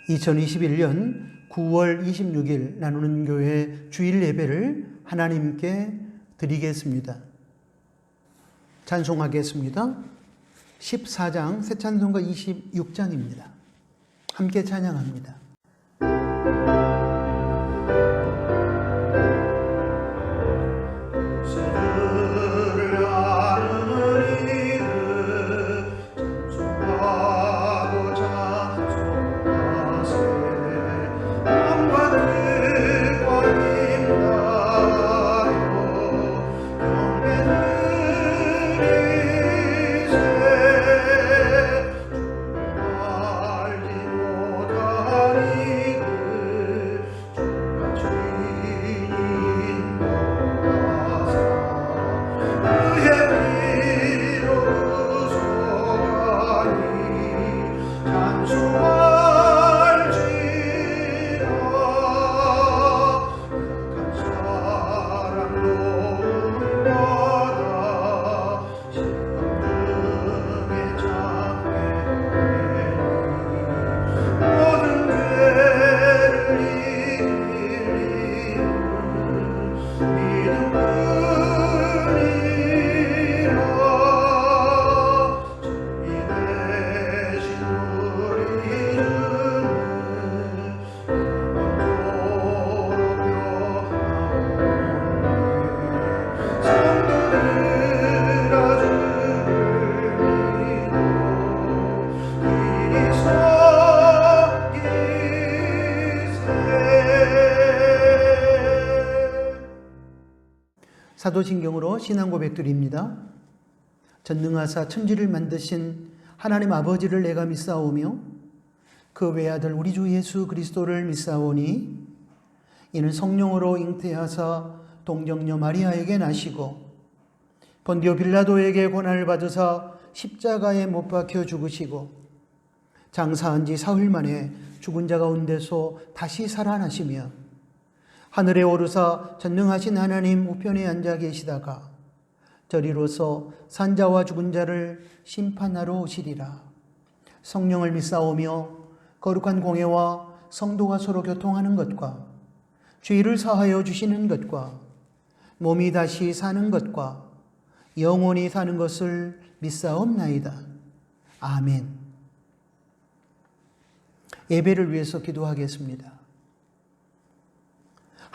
2021년 9월 26일 나누는 교회 주일 예배를 하나님께 드리겠습니다. 찬송하겠습니다. 14장 새 찬송가 26장입니다. 함께 찬양합니다. 사도신경으로 신앙 고백드립니다. 전능하사 천지를 만드신 하나님 아버지를 내가 믿사오며 그 외아들 우리 주 예수 그리스도를 믿사오니 이는 성령으로 잉태하사 동정녀 마리아에게 나시고 본디오 빌라도에게 고난을 받으사 십자가에 못 박혀 죽으시고 장사한 지 사흘 만에 죽은 자 가운데서 다시 살아나시며 하늘에 오르사 전능하신 하나님 우편에 앉아 계시다가 저리로서 산자와 죽은 자를 심판하러 오시리라. 성령을 믿사오며 거룩한 공회와 성도가 서로 교통하는 것과 죄를 사하여 주시는 것과 몸이 다시 사는 것과 영원히 사는 것을 믿사옵나이다. 아멘. 예배를 위해서 기도하겠습니다.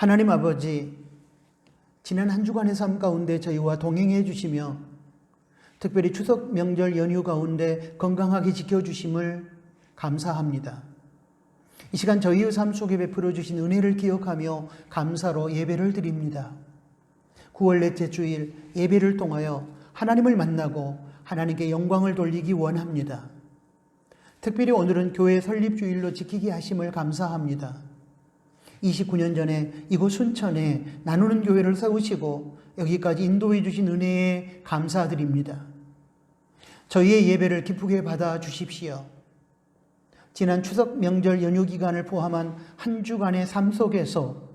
하나님 아버지, 지난 한 주간의 삶 가운데 저희와 동행해 주시며 특별히 추석 명절 연휴 가운데 건강하게 지켜주심을 감사합니다. 이 시간 저희의 삶 속에 베풀어 주신 은혜를 기억하며 감사로 예배를 드립니다. 9월 넷째 주일 예배를 통하여 하나님을 만나고 하나님께 영광을 돌리기 원합니다. 특별히 오늘은 교회 설립주일로 지키게 하심을 감사합니다. 29년 전에 이곳 순천에 나누는 교회를 세우시고 여기까지 인도해 주신 은혜에 감사드립니다. 저희의 예배를 기쁘게 받아 주십시오. 지난 추석 명절 연휴 기간을 포함한 한 주간의 삶 속에서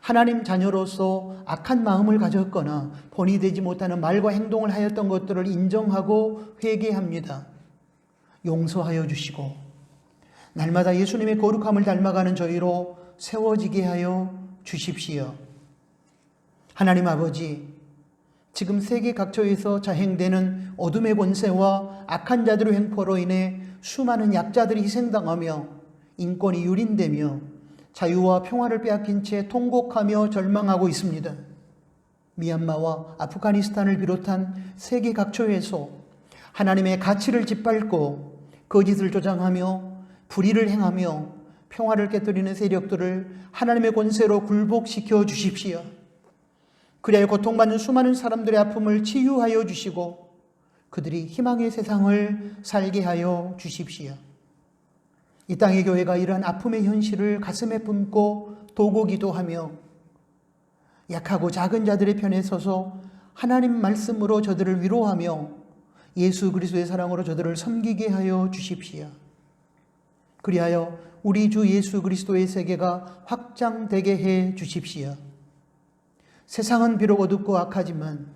하나님 자녀로서 악한 마음을 가졌거나 본이 되지 못하는 말과 행동을 하였던 것들을 인정하고 회개합니다. 용서하여 주시고 날마다 예수님의 거룩함을 닮아가는 저희로 세워지게 하여 주십시오. 하나님 아버지, 지금 세계 각처에서 자행되는 어둠의 권세와 악한 자들의 횡포로 인해 수많은 약자들이 희생당하며 인권이 유린되며 자유와 평화를 빼앗긴 채 통곡하며 절망하고 있습니다. 미얀마와 아프가니스탄을 비롯한 세계 각처에서 하나님의 가치를 짓밟고 거짓을 조장하며 불의를 행하며 평화를 깨뜨리는 세력들을 하나님의 권세로 굴복시켜 주십시오. 그리하여 고통받는 수많은 사람들의 아픔을 치유하여 주시고 그들이 희망의 세상을 살게 하여 주십시오. 이 땅의 교회가 이러한 아픔의 현실을 가슴에 품고 도고기도하며 약하고 작은 자들의 편에 서서 하나님 말씀으로 저들을 위로하며 예수 그리스도의 사랑으로 저들을 섬기게 하여 주십시오. 그리하여 우리 주 예수 그리스도의 세계가 확장되게 해 주십시오. 세상은 비록 어둡고 악하지만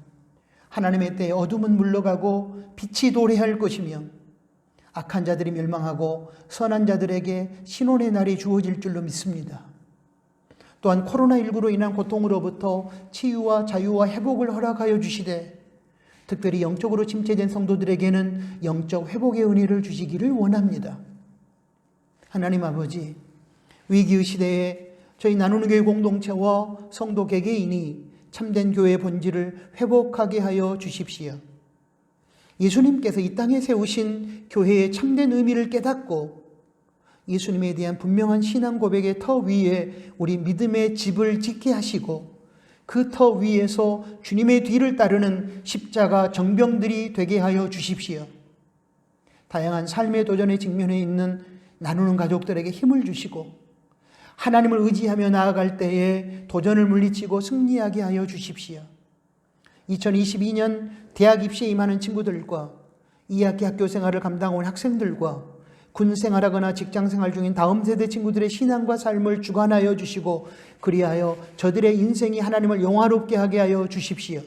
하나님의 때에 어둠은 물러가고 빛이 도래할 것이며 악한 자들이 멸망하고 선한 자들에게 신원의 날이 주어질 줄로 믿습니다. 또한 코로나19로 인한 고통으로부터 치유와 자유와 회복을 허락하여 주시되 특별히 영적으로 침체된 성도들에게는 영적 회복의 은혜를 주시기를 원합니다. 하나님 아버지, 위기의 시대에 저희 나누는 교회 공동체와 성도 개개인이 참된 교회의 본질을 회복하게 하여 주십시오. 예수님께서 이 땅에 세우신 교회의 참된 의미를 깨닫고 예수님에 대한 분명한 신앙 고백의 터 위에 우리 믿음의 집을 짓게 하시고 그 터 위에서 주님의 뒤를 따르는 십자가 정병들이 되게 하여 주십시오. 다양한 삶의 도전에 직면해 있는 나누는 가족들에게 힘을 주시고 하나님을 의지하며 나아갈 때에 도전을 물리치고 승리하게 하여 주십시오. 2022년 대학 입시에 임하는 친구들과 2학기 학교 생활을 감당한 학생들과 군 생활하거나 직장 생활 중인 다음 세대 친구들의 신앙과 삶을 주관하여 주시고 그리하여 저들의 인생이 하나님을 영화롭게 하게 하여 주십시오.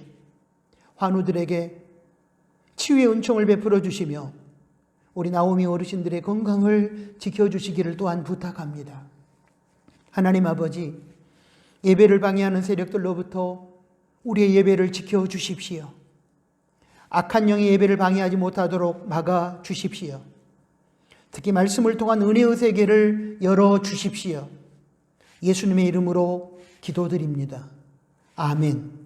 환우들에게 치유의 은총을 베풀어 주시며 우리 나오미 어르신들의 건강을 지켜주시기를 또한 부탁합니다. 하나님 아버지, 예배를 방해하는 세력들로부터 우리의 예배를 지켜주십시오. 악한 영이 예배를 방해하지 못하도록 막아주십시오. 특히 말씀을 통한 은혜의 세계를 열어주십시오. 예수님의 이름으로 기도드립니다. 아멘.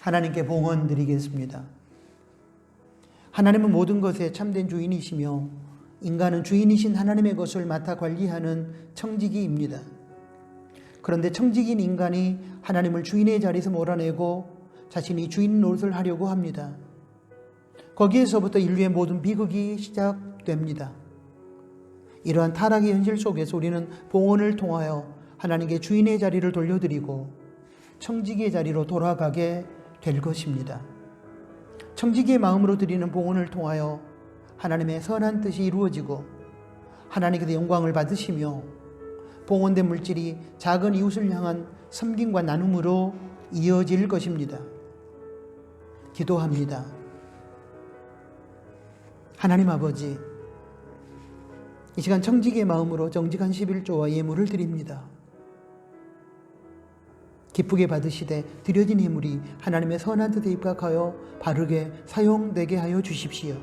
하나님께 봉헌 드리겠습니다. 하나님은 모든 것의 참된 주인이시며 인간은 주인이신 하나님의 것을 맡아 관리하는 청지기입니다. 그런데 청지기인 인간이 하나님을 주인의 자리에서 몰아내고 자신이 주인 노릇을 하려고 합니다. 거기에서부터 인류의 모든 비극이 시작됩니다. 이러한 타락의 현실 속에서 우리는 봉헌을 통하여 하나님께 주인의 자리를 돌려드리고 청지기의 자리로 돌아가게 될 것입니다. 청지기의 마음으로 드리는 봉헌을 통하여 하나님의 선한 뜻이 이루어지고 하나님께서 영광을 받으시며 봉헌된 물질이 작은 이웃을 향한 섬김과 나눔으로 이어질 것입니다. 기도합니다. 하나님 아버지, 이 시간 청지기의 마음으로 정직한 11조와 예물을 드립니다. 기쁘게 받으시되 드려진 예물이 하나님의 선한 뜻에 입각하여 바르게 사용되게 하여 주십시오.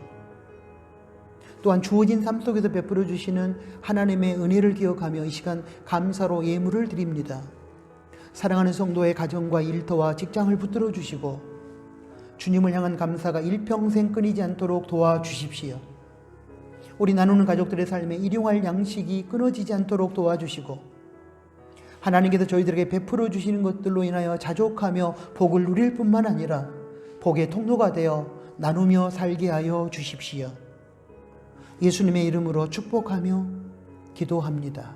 또한 주어진 삶 속에서 베풀어 주시는 하나님의 은혜를 기억하며 이 시간 감사로 예물을 드립니다. 사랑하는 성도의 가정과 일터와 직장을 붙들어 주시고 주님을 향한 감사가 일평생 끊이지 않도록 도와주십시오. 우리 나누는 가족들의 삶에 일용할 양식이 끊어지지 않도록 도와주시고 하나님께서 저희들에게 베풀어 주시는 것들로 인하여 자족하며 복을 누릴 뿐만 아니라 복의 통로가 되어 나누며 살게 하여 주십시오. 예수님의 이름으로 축복하며 기도합니다.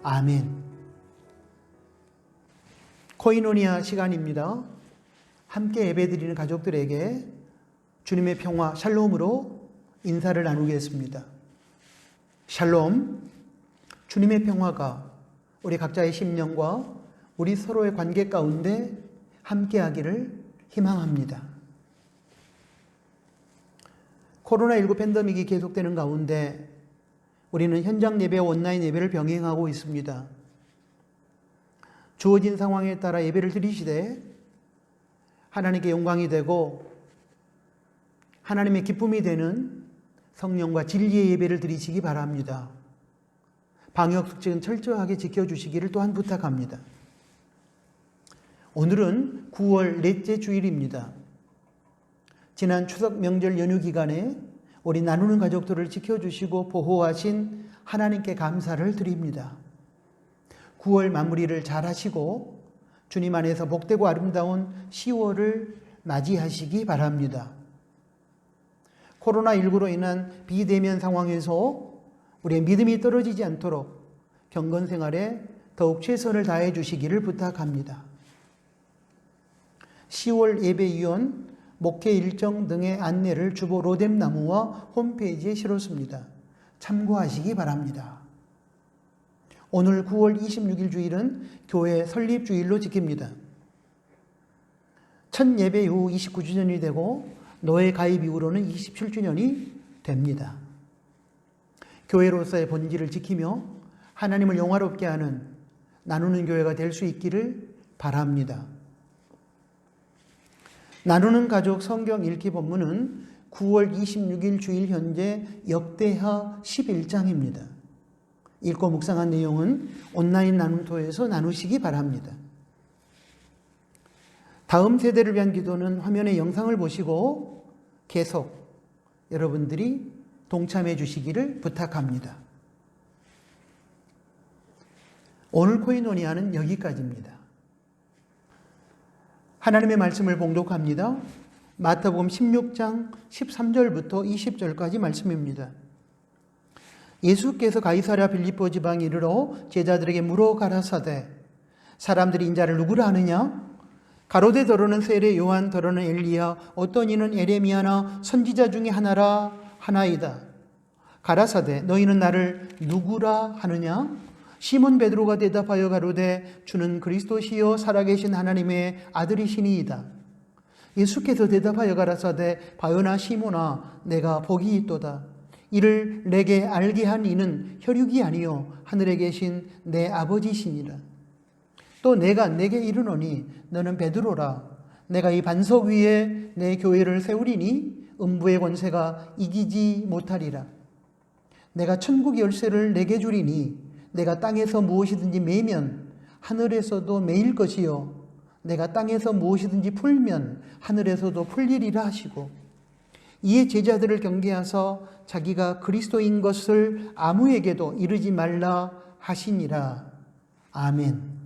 아멘. 코이노니아 시간입니다. 함께 예배드리는 가족들에게 주님의 평화 샬롬으로 인사를 나누겠습니다. 샬롬, 주님의 평화가 우리 각자의 심령과 우리 서로의 관계 가운데 함께하기를 희망합니다. 코로나19 팬데믹이 계속되는 가운데 우리는 현장 예배와 온라인 예배를 병행하고 있습니다. 주어진 상황에 따라 예배를 드리시되 하나님께 영광이 되고 하나님의 기쁨이 되는 성령과 진리의 예배를 드리시기 바랍니다. 방역수칙은 철저하게 지켜주시기를 또한 부탁합니다. 오늘은 9월 넷째 주일입니다. 지난 추석 명절 연휴 기간에 우리 나누는 가족들을 지켜주시고 보호하신 하나님께 감사를 드립니다. 9월 마무리를 잘 하시고 주님 안에서 복되고 아름다운 10월을 맞이하시기 바랍니다. 코로나19로 인한 비대면 상황에서 우리의 믿음이 떨어지지 않도록 경건 생활에 더욱 최선을 다해 주시기를 부탁합니다. 10월 예배위원, 목회 일정 등의 안내를 주보 로뎀나무와 홈페이지에 실었습니다. 참고하시기 바랍니다. 오늘 9월 26일 주일은 교회 설립주일로 지킵니다. 첫 예배 이후 29주년이 되고 노예 가입 이후로는 27주년이 됩니다. 교회로서의 본질을 지키며 하나님을 영화롭게 하는 나누는 교회가 될 수 있기를 바랍니다. 나누는 가족 성경 읽기 본문은 9월 26일 주일 현재 역대하 11장입니다. 읽고 묵상한 내용은 온라인 나눔토에서 나누시기 바랍니다. 다음 세대를 위한 기도는 화면의 영상을 보시고 계속 여러분들이 동참해 주시기를 부탁합니다. 오늘 코이노니아는 여기까지입니다. 하나님의 말씀을 봉독합니다. 마태복음 16장 13절부터 20절까지 말씀입니다. 예수께서 가이사랴 빌립보 지방에 이르러 제자들에게 물어 가라사대 사람들이 인자를 누구라 하느냐? 가로되 더러는 세례 요한, 더러는 엘리야, 어떤 이는 에레미야나 선지자 중에 하나라 하나이다. 가라사대 너희는 나를 누구라 하느냐? 시몬 베드로가 대답하여 가로되 주는 그리스도시요 살아계신 하나님의 아들이시니이다. 예수께서 대답하여 가라사대 바요나 시몬아 내가 복이 있도다. 이를 내게 알게 한 이는 혈육이 아니요 하늘에 계신 내 아버지시니라. 또 내가 내게 이르노니 너는 베드로라. 내가 이 반석 위에 내 교회를 세우리니 음부의 권세가 이기지 못하리라. 내가 천국 열쇠를 내게 주리니 내가 땅에서 무엇이든지 매면 하늘에서도 매일 것이요 내가 땅에서 무엇이든지 풀면 하늘에서도 풀리리라 하시고 이에 제자들을 경계하사 자기가 그리스도인 것을 아무에게도 이르지 말라 하시니라. 아멘.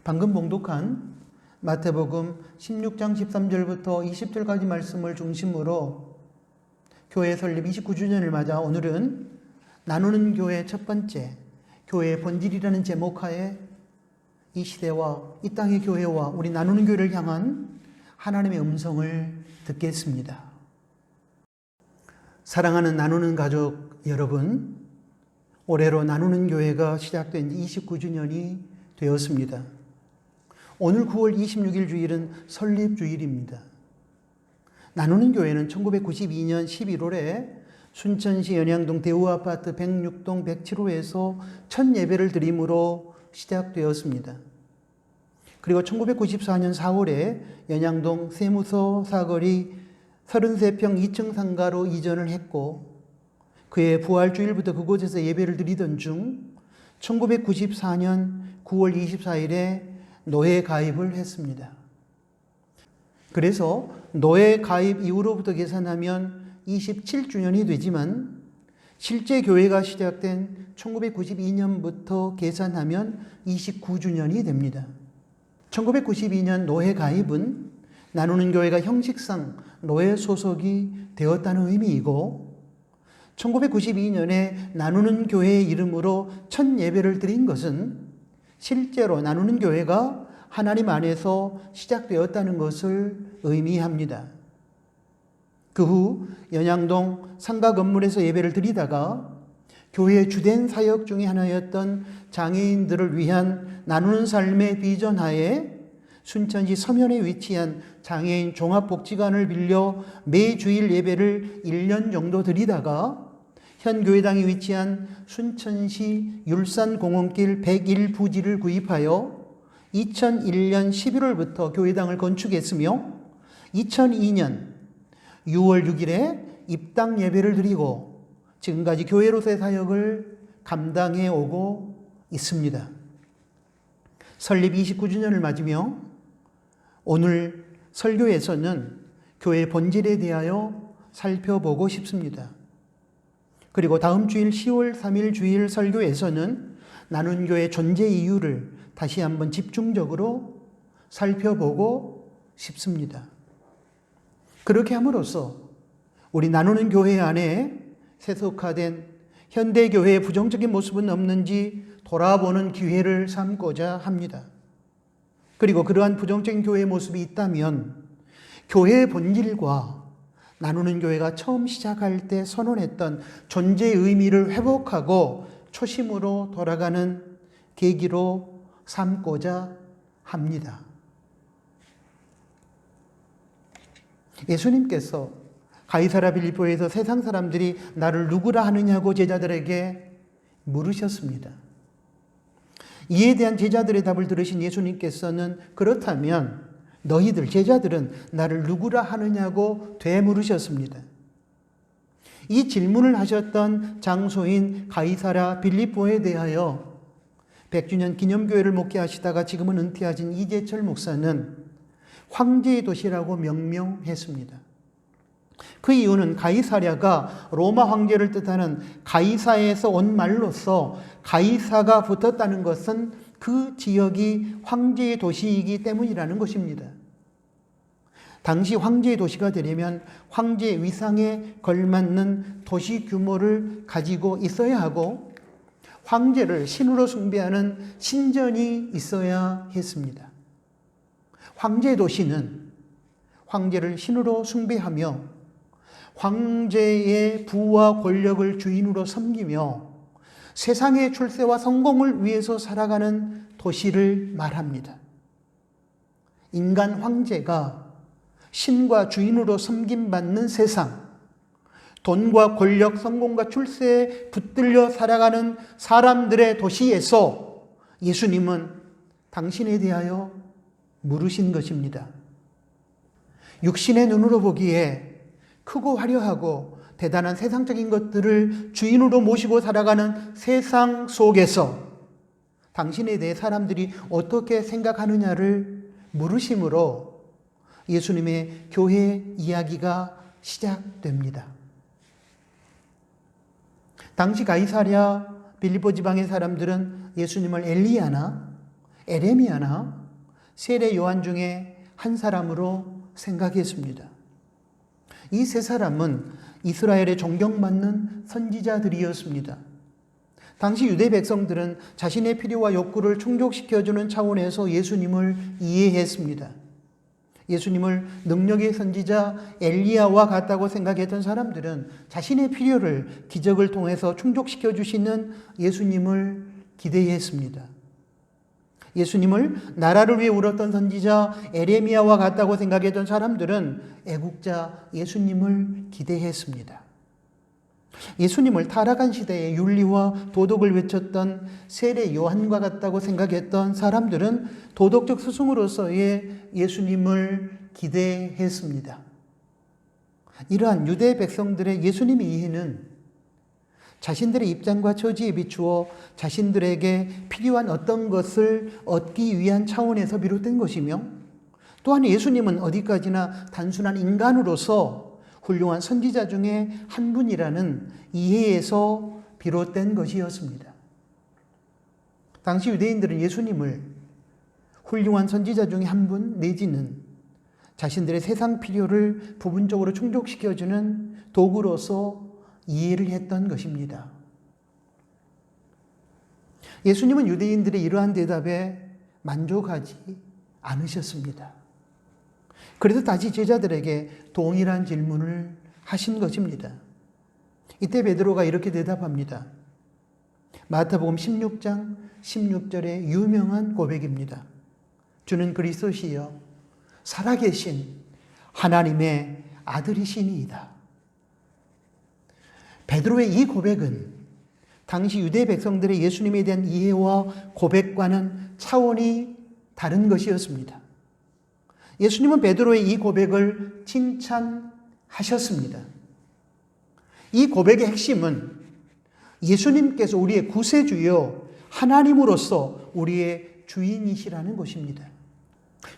방금 봉독한 마태복음 16장 13절부터 20절까지 말씀을 중심으로 교회 설립 29주년을 맞아 오늘은 나누는 교회 첫 번째, 교회의 본질이라는 제목하에 이 시대와 이 땅의 교회와 우리 나누는 교회를 향한 하나님의 음성을 듣겠습니다. 사랑하는 나누는 가족 여러분, 올해로 나누는 교회가 시작된 지 29주년이 되었습니다. 오늘 9월 26일 주일은 설립주일입니다. 나누는 교회는 1992년 11월에 순천시 연양동 대우아파트 106동 107호에서 첫 예배를 드림으로 시작되었습니다. 그리고 1994년 4월에 연양동 세무서 사거리 33평 2층 상가로 이전을 했고 그해 부활주일부터 그곳에서 예배를 드리던 중 1994년 9월 24일에 노예 가입을 했습니다. 그래서 노예 가입 이후로부터 계산하면 27주년이 되지만 실제 교회가 시작된 1992년부터 계산하면 29주년이 됩니다. 1992년 노예 가입은 나누는 교회가 형식상 노예 소속이 되었다는 의미이고 1992년에 나누는 교회의 이름으로 첫 예배를 드린 것은 실제로 나누는 교회가 하나님 안에서 시작되었다는 것을 의미합니다. 그 후 연양동 상가 건물에서 예배를 드리다가 교회의 주된 사역 중에 하나였던 장애인들을 위한 나누는 삶의 비전 하에 순천시 서면에 위치한 장애인 종합복지관을 빌려 매주일 예배를 1년 정도 드리다가 현 교회당이 위치한 순천시 율산공원길 101부지를 구입하여 2001년 11월부터 교회당을 건축했으며 2002년 6월 6일에 입당 예배를 드리고 지금까지 교회로서의 사역을 감당해 오고 있습니다. 설립 29주년을 맞으며 오늘 설교에서는 교회의 본질에 대하여 살펴보고 싶습니다. 그리고 다음 주일 10월 3일 주일 설교에서는 나눈 교회 존재 이유를 다시 한번 집중적으로 살펴보고 싶습니다. 그렇게 함으로써 우리 나누는 교회 안에 세속화된 현대교회의 부정적인 모습은 없는지 돌아보는 기회를 삼고자 합니다. 그리고 그러한 부정적인 교회의 모습이 있다면 교회의 본질과 나누는 교회가 처음 시작할 때 선언했던 존재의 의미를 회복하고 초심으로 돌아가는 계기로 삼고자 합니다. 예수님께서 가이사랴 빌립보에서 세상 사람들이 나를 누구라 하느냐고 제자들에게 물으셨습니다. 이에 대한 제자들의 답을 들으신 예수님께서는 그렇다면 너희들 제자들은 나를 누구라 하느냐고 되물으셨습니다. 이 질문을 하셨던 장소인 가이사랴 빌립보에 대하여 100주년 기념교회를 목회하시다가 지금은 은퇴하신 이재철 목사는 황제의 도시라고 명명했습니다. 그 이유는 가이사랴가 로마 황제를 뜻하는 가이사에서 온 말로서 가이사가 붙었다는 것은 그 지역이 황제의 도시이기 때문이라는 것입니다. 당시 황제의 도시가 되려면 황제의 위상에 걸맞는 도시 규모를 가지고 있어야 하고 황제를 신으로 숭배하는 신전이 있어야 했습니다. 황제의 도시는 황제를 신으로 숭배하며 황제의 부와 권력을 주인으로 섬기며 세상의 출세와 성공을 위해서 살아가는 도시를 말합니다. 인간 황제가 신과 주인으로 섬김받는 세상, 돈과 권력, 성공과 출세에 붙들려 살아가는 사람들의 도시에서 예수님은 당신에 대하여 물으신 것입니다. 육신의 눈으로 보기에 크고 화려하고 대단한 세상적인 것들을 주인으로 모시고 살아가는 세상 속에서 당신에 대해 사람들이 어떻게 생각하느냐를 물으심으로 예수님의 교회 이야기가 시작됩니다. 당시 가이사랴 빌립보 지방의 사람들은 예수님을 엘리야나 에레미야나 세례 요한 중에 한 사람으로 생각했습니다. 이 세 사람은 이스라엘의 존경받는 선지자들이었습니다. 당시 유대 백성들은 자신의 필요와 욕구를 충족시켜주는 차원에서 예수님을 이해했습니다. 예수님을 능력의 선지자 엘리야와 같다고 생각했던 사람들은 자신의 필요를 기적을 통해서 충족시켜 주시는 예수님을 기대했습니다. 예수님을 나라를 위해 울었던 선지자 에레미야와 같다고 생각했던 사람들은 애국자 예수님을 기대했습니다. 예수님을 타락한 시대에 윤리와 도덕을 외쳤던 세례 요한과 같다고 생각했던 사람들은 도덕적 스승으로서의 예수님을 기대했습니다. 이러한 유대 백성들의 예수님 이해는 자신들의 입장과 처지에 비추어 자신들에게 필요한 어떤 것을 얻기 위한 차원에서 비롯된 것이며 또한 예수님은 어디까지나 단순한 인간으로서 훌륭한 선지자 중에 한 분이라는 이해에서 비롯된 것이었습니다. 당시 유대인들은 예수님을 훌륭한 선지자 중에 한 분 내지는 자신들의 세상 필요를 부분적으로 충족시켜주는 도구로서 이해를 했던 것입니다. 예수님은 유대인들의 이러한 대답에 만족하지 않으셨습니다. 그래서 다시 제자들에게 동일한 질문을 하신 것입니다. 이때 베드로가 이렇게 대답합니다. 마태복음 16장 16절의 유명한 고백입니다. 주는 그리스도시요 살아계신 하나님의 아들이시니이다. 베드로의 이 고백은 당시 유대 백성들의 예수님에 대한 이해와 고백과는 차원이 다른 것이었습니다. 예수님은 베드로의 이 고백을 칭찬하셨습니다. 이 고백의 핵심은 예수님께서 우리의 구세주요 하나님으로서 우리의 주인이시라는 것입니다.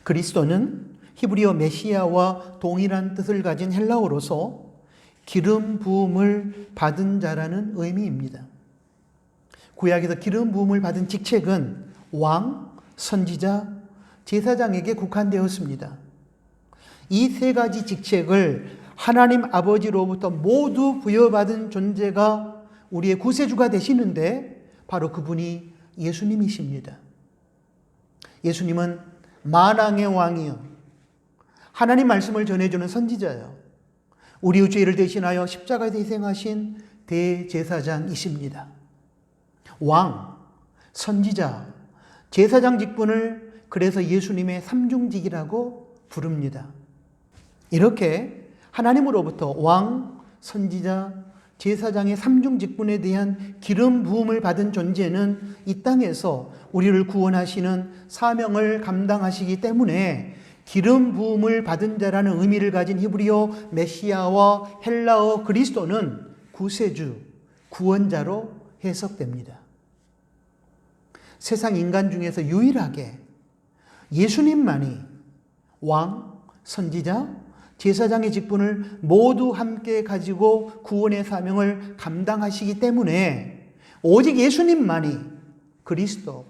그리스도는 히브리어 메시아와 동일한 뜻을 가진 헬라어로서 기름 부음을 받은 자라는 의미입니다. 구약에서 기름 부음을 받은 직책은 왕, 선지자, 제사장에게 국한되었습니다. 이 세 가지 직책을 하나님 아버지로부터 모두 부여받은 존재가 우리의 구세주가 되시는데 바로 그분이 예수님이십니다. 예수님은 만왕의 왕이요, 하나님 말씀을 전해주는 선지자요, 우리의 죄를 대신하여 십자가에 희생하신 대제사장이십니다. 왕, 선지자, 제사장 직분을 그래서 예수님의 삼중직이라고 부릅니다. 이렇게 하나님으로부터 왕, 선지자, 제사장의 삼중 직분에 대한 기름 부음을 받은 존재는 이 땅에서 우리를 구원하시는 사명을 감당하시기 때문에 기름 부음을 받은 자라는 의미를 가진 히브리어 메시아와 헬라어 그리스도는 구세주, 구원자로 해석됩니다. 세상 인간 중에서 유일하게 예수님만이 왕, 선지자, 제사장의 직분을 모두 함께 가지고 구원의 사명을 감당하시기 때문에 오직 예수님만이 그리스도,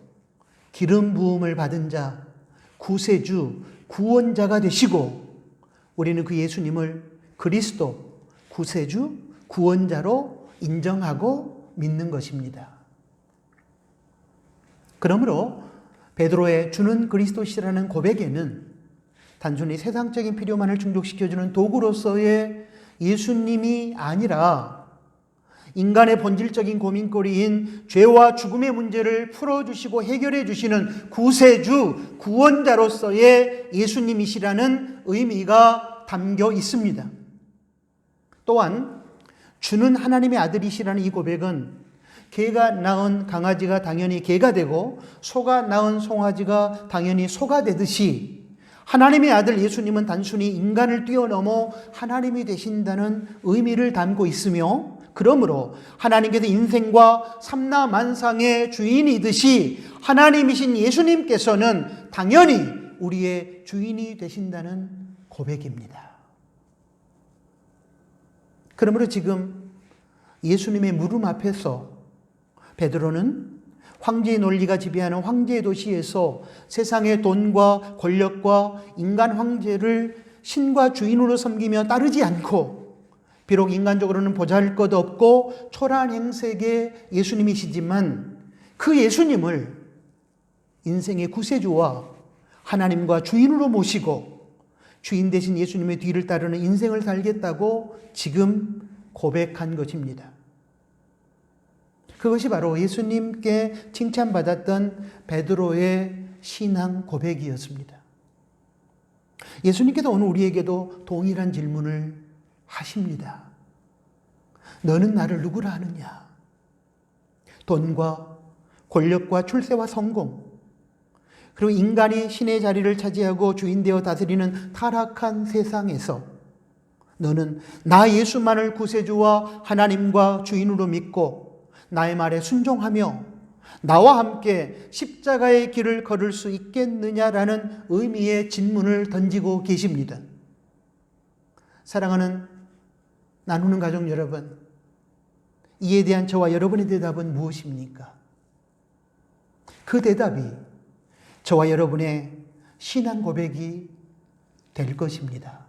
기름 부음을 받은 자, 구세주, 구원자가 되시고 우리는 그 예수님을 그리스도, 구세주, 구원자로 인정하고 믿는 것입니다. 그러므로 베드로의 주는 그리스도시라는 고백에는 단순히 세상적인 필요만을 충족시켜주는 도구로서의 예수님이 아니라 인간의 본질적인 고민거리인 죄와 죽음의 문제를 풀어주시고 해결해 주시는 구세주, 구원자로서의 예수님이시라는 의미가 담겨 있습니다. 또한 주는 하나님의 아들이시라는 이 고백은 개가 낳은 강아지가 당연히 개가 되고 소가 낳은 송아지가 당연히 소가 되듯이 하나님의 아들 예수님은 단순히 인간을 뛰어넘어 하나님이 되신다는 의미를 담고 있으며 그러므로 하나님께서 인생과 삼라만상의 주인이듯이 하나님이신 예수님께서는 당연히 우리의 주인이 되신다는 고백입니다. 그러므로 지금 예수님의 물음 앞에서 베드로는 황제의 논리가 지배하는 황제의 도시에서 세상의 돈과 권력과 인간 황제를 신과 주인으로 섬기며 따르지 않고 비록 인간적으로는 보잘것없고 초라한 행색의 예수님이시지만 그 예수님을 인생의 구세주와 하나님과 주인으로 모시고 주인 되신 예수님의 뒤를 따르는 인생을 살겠다고 지금 고백한 것입니다. 그것이 바로 예수님께 칭찬받았던 베드로의 신앙 고백이었습니다. 예수님께서 오늘 우리에게도 동일한 질문을 하십니다. 너는 나를 누구라 하느냐? 돈과 권력과 출세와 성공, 그리고 인간이 신의 자리를 차지하고 주인 되어 다스리는 타락한 세상에서 너는 나 예수만을 구세주와 하나님과 주인으로 믿고 나의 말에 순종하며 나와 함께 십자가의 길을 걸을 수 있겠느냐라는 의미의 질문을 던지고 계십니다. 사랑하는 나누는 가족 여러분, 이에 대한 저와 여러분의 대답은 무엇입니까? 그 대답이 저와 여러분의 신앙 고백이 될 것입니다.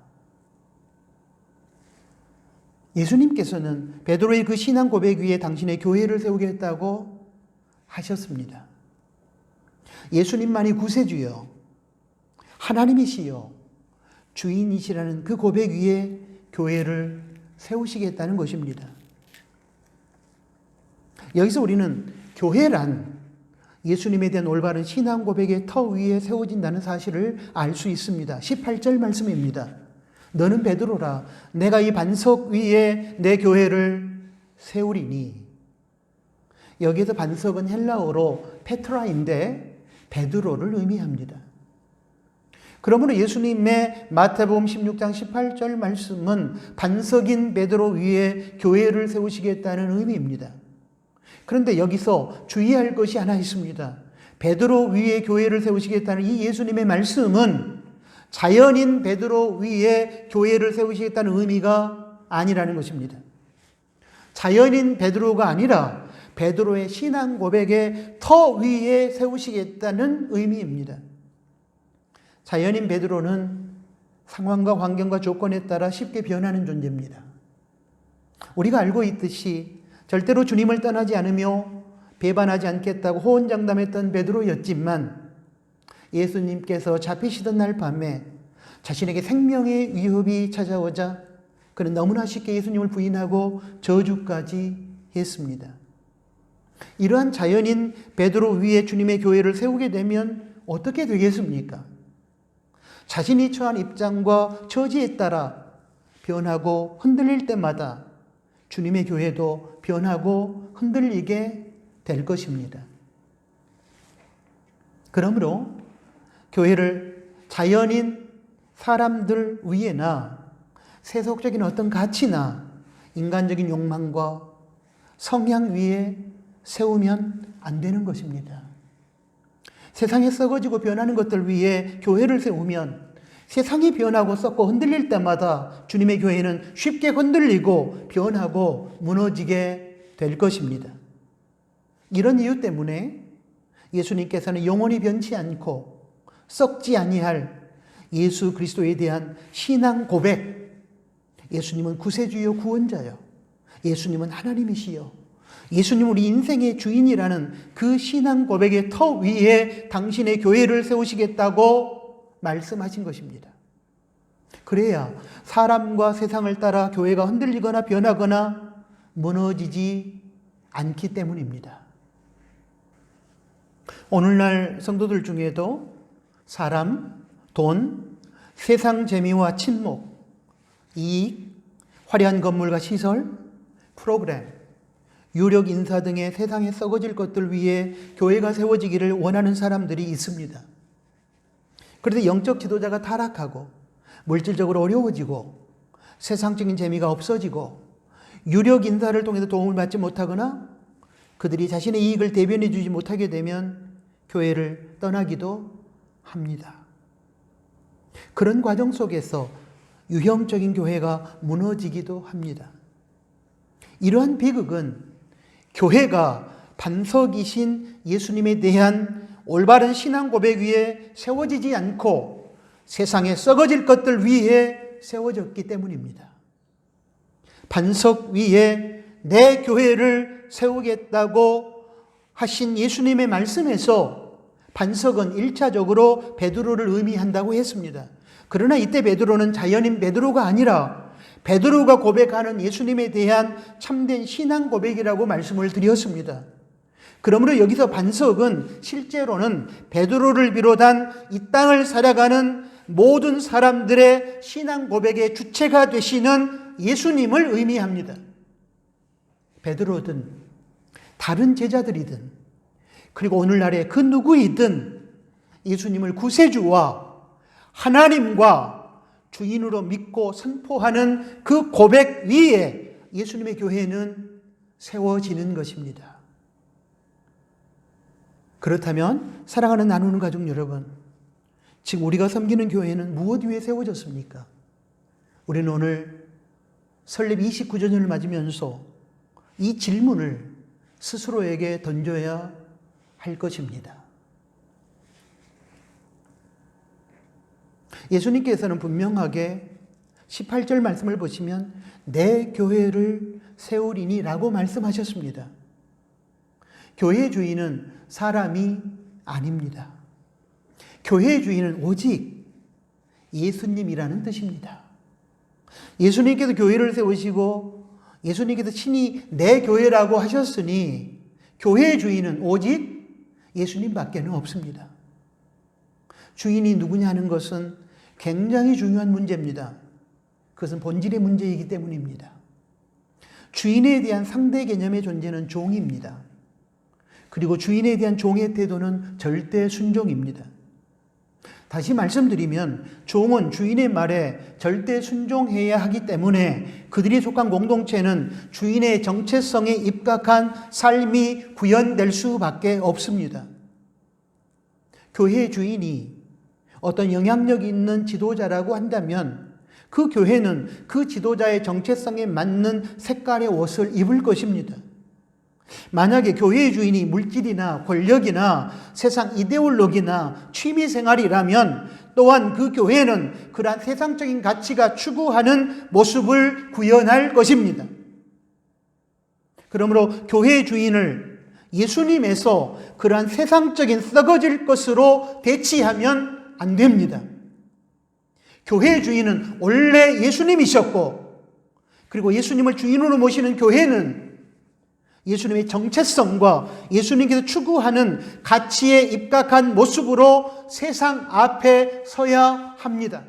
예수님께서는 베드로의 그 신앙 고백 위에 당신의 교회를 세우겠다고 하셨습니다. 예수님만이 구세주요, 하나님이시요, 주인이시라는 그 고백 위에 교회를 세우시겠다는 것입니다. 여기서 우리는 교회란 예수님에 대한 올바른 신앙 고백의 터 위에 세워진다는 사실을 알 수 있습니다. 18절 말씀입니다. 너는 베드로라, 내가 이 반석 위에 내 교회를 세우리니. 여기에서 반석은 헬라어로 페트라인데 베드로를 의미합니다. 그러므로 예수님의 마태복음 16장 18절 말씀은 반석인 베드로 위에 교회를 세우시겠다는 의미입니다. 그런데 여기서 주의할 것이 하나 있습니다. 베드로 위에 교회를 세우시겠다는 이 예수님의 말씀은 자연인 베드로 위에 교회를 세우시겠다는 의미가 아니라는 것입니다. 자연인 베드로가 아니라 베드로의 신앙 고백의 터 위에 세우시겠다는 의미입니다. 자연인 베드로는 상황과 환경과 조건에 따라 쉽게 변하는 존재입니다. 우리가 알고 있듯이 절대로 주님을 떠나지 않으며 배반하지 않겠다고 호언장담했던 베드로였지만 예수님께서 잡히시던 날 밤에 자신에게 생명의 위협이 찾아오자 그는 너무나 쉽게 예수님을 부인하고 저주까지 했습니다. 이러한 자연인 베드로 위에 주님의 교회를 세우게 되면 어떻게 되겠습니까? 자신이 처한 입장과 처지에 따라 변하고 흔들릴 때마다 주님의 교회도 변하고 흔들리게 될 것입니다. 그러므로 교회를 자연인 사람들 위에나 세속적인 어떤 가치나 인간적인 욕망과 성향 위에 세우면 안 되는 것입니다. 세상에 썩어지고 변하는 것들 위에 교회를 세우면 세상이 변하고 썩고 흔들릴 때마다 주님의 교회는 쉽게 흔들리고 변하고 무너지게 될 것입니다. 이런 이유 때문에 예수님께서는 영원히 변치 않고 썩지 아니할 예수 그리스도에 대한 신앙 고백, 예수님은 구세주요 구원자요, 예수님은 하나님이시요, 예수님 우리 인생의 주인이라는 그 신앙 고백의 터 위에 당신의 교회를 세우시겠다고 말씀하신 것입니다. 그래야 사람과 세상을 따라 교회가 흔들리거나 변하거나 무너지지 않기 때문입니다. 오늘날 성도들 중에도 사람, 돈, 세상 재미와 친목, 이익, 화려한 건물과 시설, 프로그램, 유력 인사 등의 세상에 썩어질 것들 위해 교회가 세워지기를 원하는 사람들이 있습니다. 그래서 영적 지도자가 타락하고 물질적으로 어려워지고 세상적인 재미가 없어지고 유력 인사를 통해서 도움을 받지 못하거나 그들이 자신의 이익을 대변해 주지 못하게 되면 교회를 떠나기도 합니다. 그런 과정 속에서 유형적인 교회가 무너지기도 합니다. 이러한 비극은 교회가 반석이신 예수님에 대한 올바른 신앙 고백 위에 세워지지 않고 세상에 썩어질 것들 위에 세워졌기 때문입니다. 반석 위에 내 교회를 세우겠다고 하신 예수님의 말씀에서 반석은 1차적으로 베드로를 의미한다고 했습니다. 그러나 이때 베드로는 자연인 베드로가 아니라 베드로가 고백하는 예수님에 대한 참된 신앙 고백이라고 말씀을 드렸습니다. 그러므로 여기서 반석은 실제로는 베드로를 비롯한 이 땅을 살아가는 모든 사람들의 신앙 고백의 주체가 되시는 예수님을 의미합니다. 베드로든 다른 제자들이든 그리고 오늘날의 그 누구이든 예수님을 구세주와 하나님과 주인으로 믿고 선포하는 그 고백 위에 예수님의 교회는 세워지는 것입니다. 그렇다면 사랑하는 나누는 가족 여러분, 지금 우리가 섬기는 교회는 무엇 위에 세워졌습니까? 우리는 오늘 설립 29주년을 맞으면서 이 질문을 스스로에게 던져야 할 것입니다. 예수님께서는 분명하게 18절 말씀을 보시면 내 교회를 세우리니 라고 말씀하셨습니다. 교회의 주인은 사람이 아닙니다. 교회의 주인은 오직 예수님이라는 뜻입니다. 예수님께서 교회를 세우시고 예수님께서 친히 내 교회라고 하셨으니 교회의 주인은 오직 예수님밖에는 없습니다. 주인이 누구냐 하는 것은 굉장히 중요한 문제입니다. 그것은 본질의 문제이기 때문입니다. 주인에 대한 상대 개념의 존재는 종입니다. 그리고 주인에 대한 종의 태도는 절대 순종입니다. 다시 말씀드리면 종은 주인의 말에 절대 순종해야 하기 때문에 그들이 속한 공동체는 주인의 정체성에 입각한 삶이 구현될 수밖에 없습니다. 교회의 주인이 어떤 영향력 있는 지도자라고 한다면 그 교회는 그 지도자의 정체성에 맞는 색깔의 옷을 입을 것입니다. 만약에 교회의 주인이 물질이나 권력이나 세상 이데올로기나 취미생활이라면 또한 그 교회는 그러한 세상적인 가치가 추구하는 모습을 구현할 것입니다. 그러므로 교회의 주인을 예수님에서 그러한 세상적인 썩어질 것으로 대치하면 안 됩니다. 교회의 주인은 원래 예수님이셨고, 그리고 예수님을 주인으로 모시는 교회는 예수님의 정체성과 예수님께서 추구하는 가치에 입각한 모습으로 세상 앞에 서야 합니다.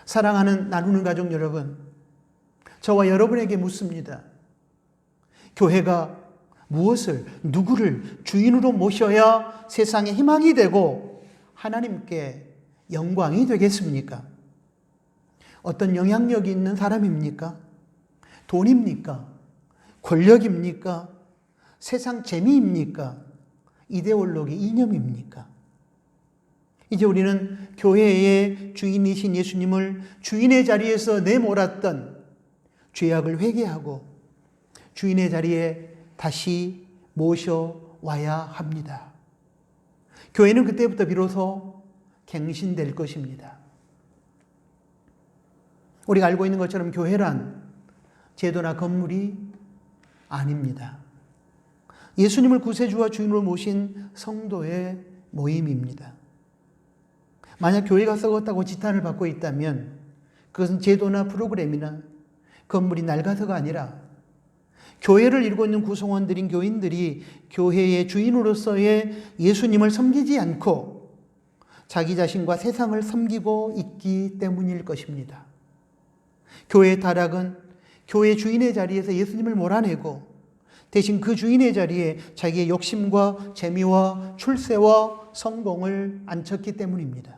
사랑하는 나누는 가족 여러분, 저와 여러분에게 묻습니다. 교회가 무엇을, 누구를 주인으로 모셔야 세상에 희망이 되고 하나님께 영광이 되겠습니까? 어떤 영향력이 있는 사람입니까? 돈입니까? 권력입니까? 세상 재미입니까? 이데올로기, 이념입니까? 이제 우리는 교회의 주인이신 예수님을 주인의 자리에서 내몰았던 죄악을 회개하고 주인의 자리에 다시 모셔와야 합니다. 교회는 그때부터 비로소 갱신될 것입니다. 우리가 알고 있는 것처럼 교회란 제도나 건물이 아닙니다. 예수님을 구세주와 주인으로 모신 성도의 모임입니다. 만약 교회가 썩었다고 지탄을 받고 있다면 그것은 제도나 프로그램이나 건물이 낡아서가 아니라 교회를 이루고 있는 구성원들인 교인들이 교회의 주인으로서의 예수님을 섬기지 않고 자기 자신과 세상을 섬기고 있기 때문일 것입니다. 교회의 타락은 교회 주인의 자리에서 예수님을 몰아내고 대신 그 주인의 자리에 자기의 욕심과 재미와 출세와 성공을 앉혔기 때문입니다.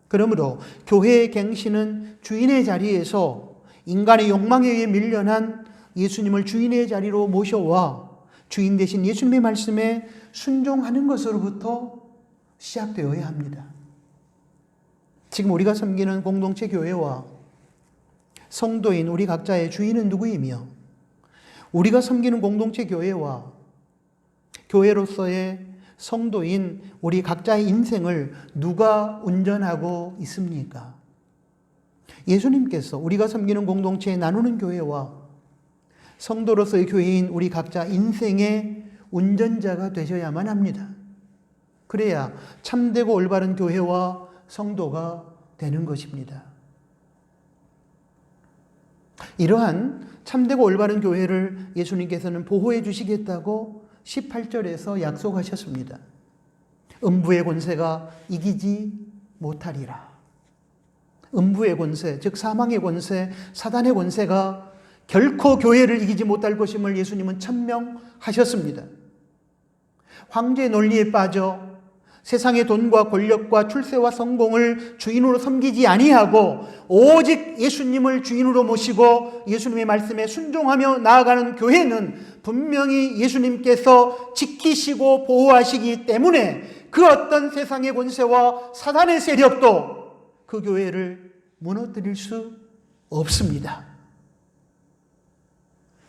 그러므로 교회의 갱신은 주인의 자리에서 인간의 욕망에 의해 밀려난 예수님을 주인의 자리로 모셔와 주인 대신 예수님의 말씀에 순종하는 것으로부터 시작되어야 합니다. 지금 우리가 섬기는 공동체 교회와 성도인 우리 각자의 주인은 누구이며 우리가 섬기는 공동체 교회와 교회로서의 성도인 우리 각자의 인생을 누가 운전하고 있습니까? 예수님께서 우리가 섬기는 공동체에 나누는 교회와 성도로서의 교회인 우리 각자 인생의 운전자가 되셔야만 합니다. 그래야 참되고 올바른 교회와 성도가 되는 것입니다. 이러한 참되고 올바른 교회를 예수님께서는 보호해 주시겠다고 18절에서 약속하셨습니다. 음부의 권세가 이기지 못하리라. 음부의 권세, 즉 사망의 권세, 사단의 권세가 결코 교회를 이기지 못할 것임을 예수님은 천명하셨습니다. 황제의 논리에 빠져 세상의 돈과 권력과 출세와 성공을 주인으로 섬기지 아니하고 오직 예수님을 주인으로 모시고 예수님의 말씀에 순종하며 나아가는 교회는 분명히 예수님께서 지키시고 보호하시기 때문에 그 어떤 세상의 권세와 사단의 세력도 그 교회를 무너뜨릴 수 없습니다.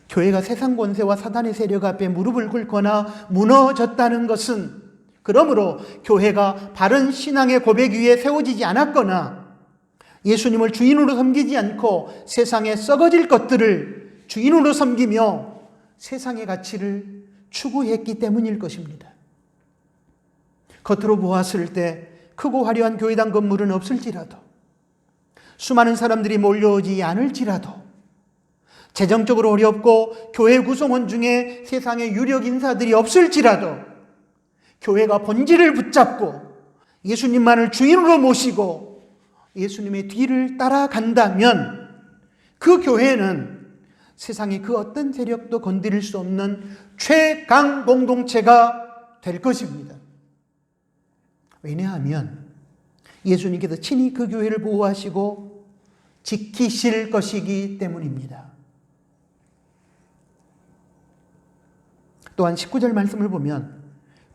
교회가 세상 권세와 사단의 세력 앞에 무릎을 꿇거나 무너졌다는 것은 그러므로 교회가 바른 신앙의 고백 위에 세워지지 않았거나 예수님을 주인으로 섬기지 않고 세상에 썩어질 것들을 주인으로 섬기며 세상의 가치를 추구했기 때문일 것입니다. 겉으로 보았을 때 크고 화려한 교회당 건물은 없을지라도 수많은 사람들이 몰려오지 않을지라도 재정적으로 어렵고 교회 구성원 중에 세상의 유력 인사들이 없을지라도 교회가 본질을 붙잡고 예수님만을 주인으로 모시고 예수님의 뒤를 따라간다면 그 교회는 세상의 그 어떤 세력도 건드릴 수 없는 최강 공동체가 될 것입니다. 왜냐하면 예수님께서 친히 그 교회를 보호하시고 지키실 것이기 때문입니다. 또한 19절 말씀을 보면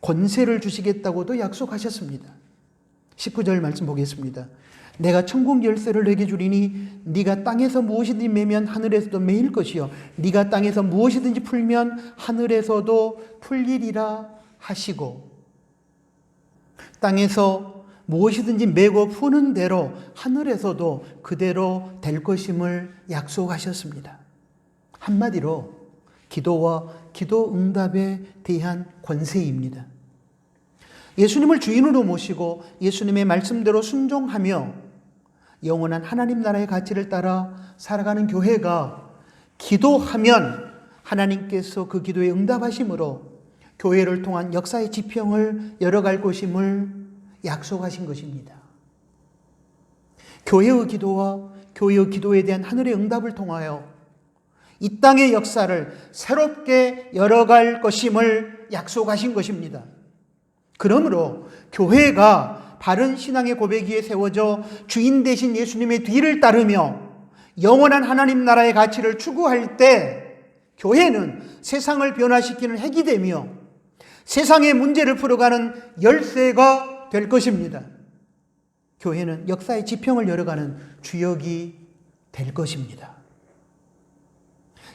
권세를 주시겠다고도 약속하셨습니다. 19절 말씀 보겠습니다. 내가 천국 열쇠를 내게 주리니 네가 땅에서 무엇이든지 매면 하늘에서도 매일 것이요 네가 땅에서 무엇이든지 풀면 하늘에서도 풀리리라 하시고, 땅에서 무엇이든지 메고 푸는 대로 하늘에서도 그대로 될 것임을 약속하셨습니다. 한마디로 기도와 기도 응답에 대한 권세입니다. 예수님을 주인으로 모시고 예수님의 말씀대로 순종하며 영원한 하나님 나라의 가치를 따라 살아가는 교회가 기도하면 하나님께서 그 기도에 응답하심으로 교회를 통한 역사의 지평을 열어갈 것임을 약속하신 것입니다. 교회의 기도와 교회의 기도에 대한 하늘의 응답을 통하여 이 땅의 역사를 새롭게 열어갈 것임을 약속하신 것입니다. 그러므로 교회가 바른 신앙의 고백 위에 세워져 주인 되신 예수님의 뒤를 따르며 영원한 하나님 나라의 가치를 추구할 때 교회는 세상을 변화시키는 핵이 되며 세상의 문제를 풀어가는 열쇠가 될 것입니다. 교회는 역사의 지평을 열어가는 주역이 될 것입니다.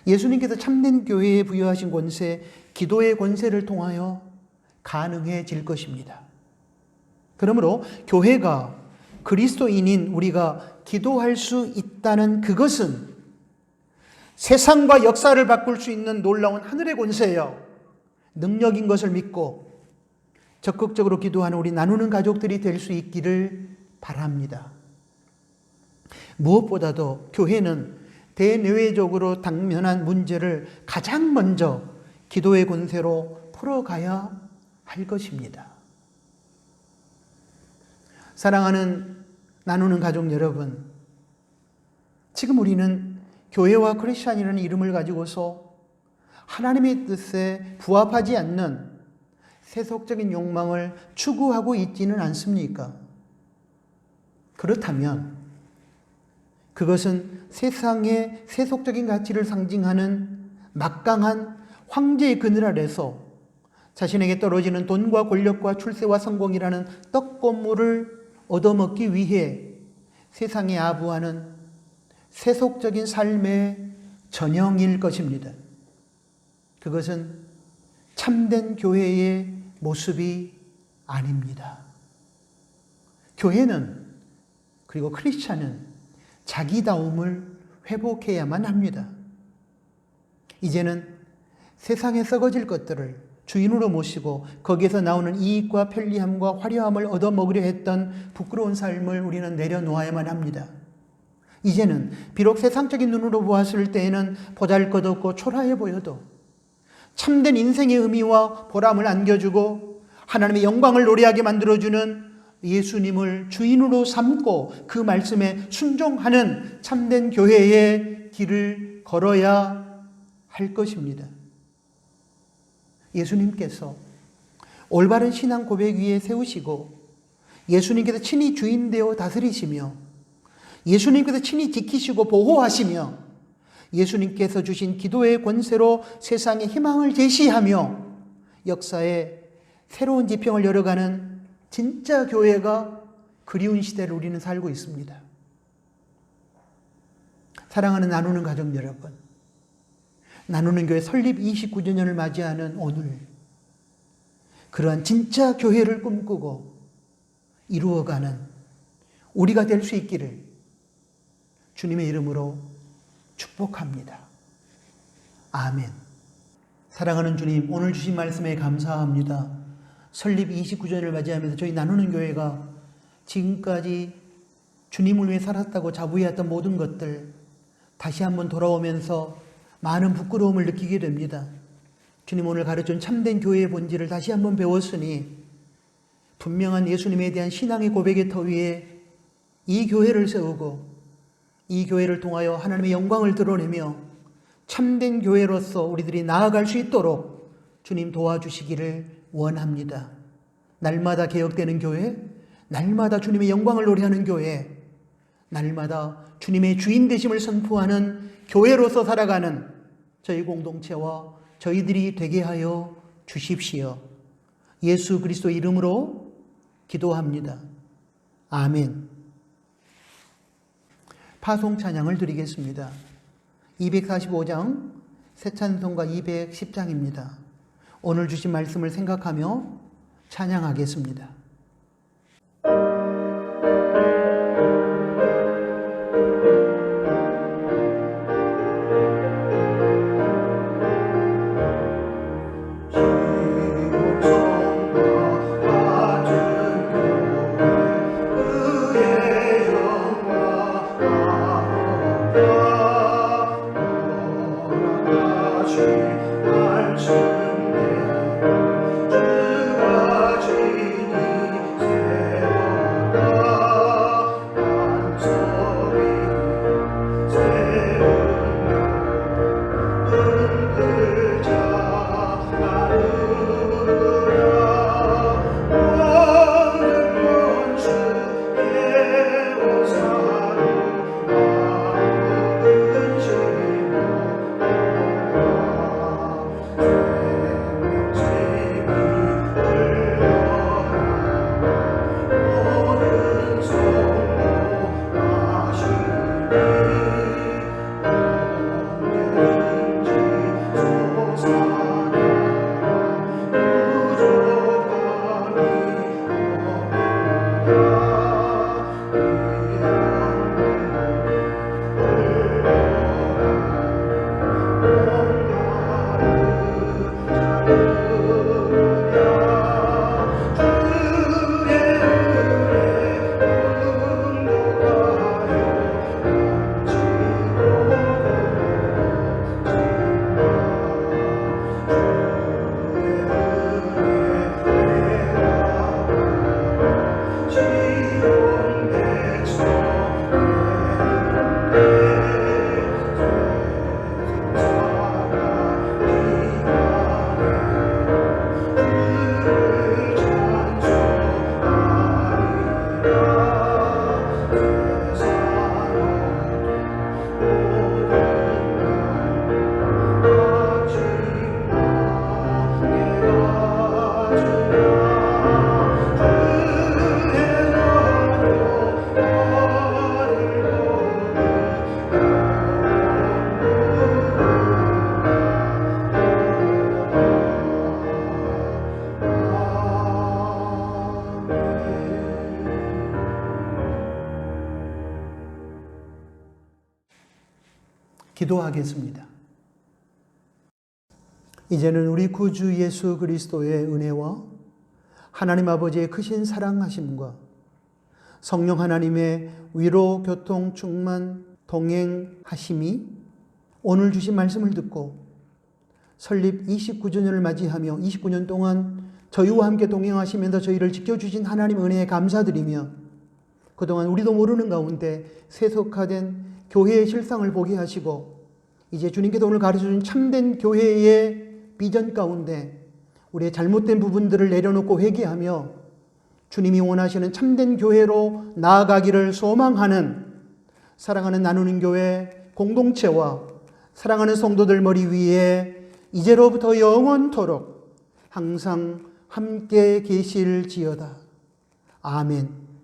예수님께서 참된 교회에 부여하신 권세, 기도의 권세를 통하여 가능해질 것입니다. 그러므로 교회가 그리스도인인 우리가 기도할 수 있다는 그것은 세상과 역사를 바꿀 수 있는 놀라운 하늘의 권세요, 능력인 것을 믿고 적극적으로 기도하는 우리 나누는 가족들이 될 수 있기를 바랍니다. 무엇보다도 교회는 대내외적으로 당면한 문제를 가장 먼저 기도의 권세로 풀어가야 할 것입니다. 사랑하는 나누는 가족 여러분, 지금 우리는 교회와 크리스찬이라는 이름을 가지고서 하나님의 뜻에 부합하지 않는 세속적인 욕망을 추구하고 있지는 않습니까? 그렇다면 그것은 세상의 세속적인 가치를 상징하는 막강한 황제의 그늘 아래서 자신에게 떨어지는 돈과 권력과 출세와 성공이라는 떡고물을 얻어먹기 위해 세상에 아부하는 세속적인 삶의 전형일 것입니다. 그것은 참된 교회의 모습이 아닙니다. 교회는, 그리고 크리스찬은 자기다움을 회복해야만 합니다. 이제는 세상에 썩어질 것들을 주인으로 모시고 거기에서 나오는 이익과 편리함과 화려함을 얻어먹으려 했던 부끄러운 삶을 우리는 내려놓아야만 합니다. 이제는 비록 세상적인 눈으로 보았을 때에는 보잘것없고 초라해 보여도 참된 인생의 의미와 보람을 안겨주고 하나님의 영광을 노래하게 만들어주는 예수님을 주인으로 삼고 그 말씀에 순종하는 참된 교회의 길을 걸어야 할 것입니다. 예수님께서 올바른 신앙 고백 위에 세우시고 예수님께서 친히 주인 되어 다스리시며 예수님께서 친히 지키시고 보호하시며 예수님께서 주신 기도의 권세로 세상에 희망을 제시하며 역사에 새로운 지평을 열어가는 진짜 교회가 그리운 시대를 우리는 살고 있습니다. 사랑하는 나누는 가족 여러분, 나누는 교회 설립 29주년을 맞이하는 오늘, 그러한 진짜 교회를 꿈꾸고 이루어가는 우리가 될 수 있기를 주님의 이름으로 축복합니다. 아멘. 사랑하는 주님, 오늘 주신 말씀에 감사합니다. 설립 29주년을 맞이하면서 저희 나누는 교회가 지금까지 주님을 위해 살았다고 자부해왔던 모든 것들 다시 한번 돌아오면서 많은 부끄러움을 느끼게 됩니다. 주님 오늘 가르쳐준 참된 교회의 본질을 다시 한번 배웠으니 분명한 예수님에 대한 신앙의 고백의 터 위에 이 교회를 세우고 이 교회를 통하여 하나님의 영광을 드러내며 참된 교회로서 우리들이 나아갈 수 있도록 주님 도와주시기를 원합니다. 날마다 개혁되는 교회, 날마다 주님의 영광을 노래하는 교회, 날마다 주님의 주인 되심을 선포하는 교회로서 살아가는 저희 공동체와 저희들이 되게 하여 주십시오. 예수 그리스도 이름으로 기도합니다. 아멘. 파송 찬양을 드리겠습니다. 245장 새 찬송가 210장입니다. 오늘 주신 말씀을 생각하며 찬양하겠습니다. 기도하겠습니다. 이제는 우리 구주 예수 그리스도의 은혜와 하나님 아버지의 크신 사랑하심과 성령 하나님의 위로, 교통, 충만, 동행하심이 오늘 주신 말씀을 듣고 설립 29주년을 맞이하며 29년 동안 저희와 함께 동행하시면서 저희를 지켜주신 하나님 은혜에 감사드리며 그동안 우리도 모르는 가운데 세속화된 교회의 실상을 보게 하시고 이제 주님께서 오늘 가르쳐준 참된 교회의 비전 가운데 우리의 잘못된 부분들을 내려놓고 회개하며 주님이 원하시는 참된 교회로 나아가기를 소망하는 사랑하는 나누는 교회 공동체와 사랑하는 성도들 머리 위에 이제로부터 영원토록 항상 함께 계실지어다. 아멘.